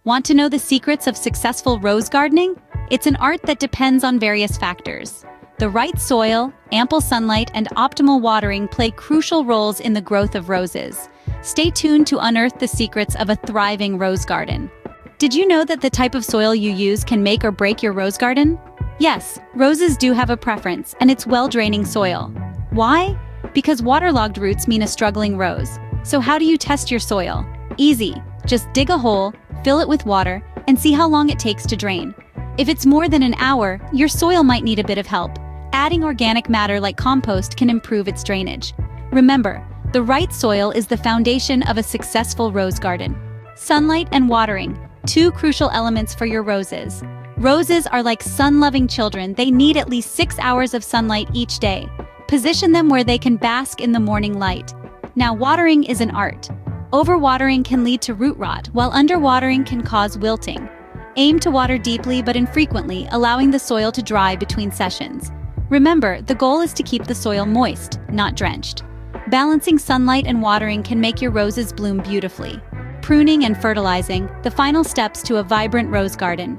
Want to know the secrets of successful rose gardening? It's an art that depends on various factors. The right soil, ample sunlight, and optimal watering play crucial roles in the growth of roses. Stay tuned to unearth the secrets of a thriving rose garden. Did you know that the type of soil you use can make or break your rose garden? Yes, roses do have a preference, and it's well-draining soil. Why? Because waterlogged roots mean a struggling rose. So how do you test your soil? Easy. Just dig a hole, fill it with water, and see how long it takes to drain. If it's more than an hour, your soil might need a bit of help. Adding organic matter like compost can improve its drainage. Remember, the right soil is the foundation of a successful rose garden. Sunlight and watering, two crucial elements for your roses. Roses are like sun-loving children. They need at least 6 hours of sunlight each day. Position them where they can bask in the morning light. Now, watering is an art. Overwatering can lead to root rot, while underwatering can cause wilting. Aim to water deeply but infrequently, allowing the soil to dry between sessions. Remember, the goal is to keep the soil moist, not drenched. Balancing sunlight and watering can make your roses bloom beautifully. Pruning and fertilizing, the final steps to a vibrant rose garden.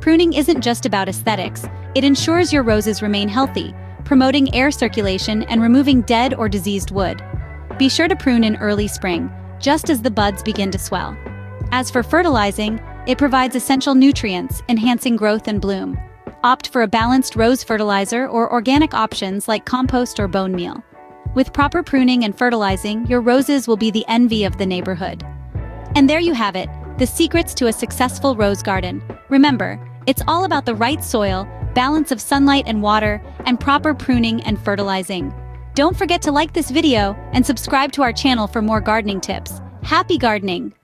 Pruning isn't just about aesthetics, it ensures your roses remain healthy, promoting air circulation and removing dead or diseased wood. Be sure to prune in early spring, just as the buds begin to swell. As for fertilizing, it provides essential nutrients, enhancing growth and bloom. Opt for a balanced rose fertilizer or organic options like compost or bone meal. With proper pruning and fertilizing, your roses will be the envy of the neighborhood. And there you have it, the secrets to a successful rose garden. Remember, it's all about the right soil, balance of sunlight and water, and proper pruning and fertilizing. Don't forget to like this video and subscribe to our channel for more gardening tips. Happy gardening!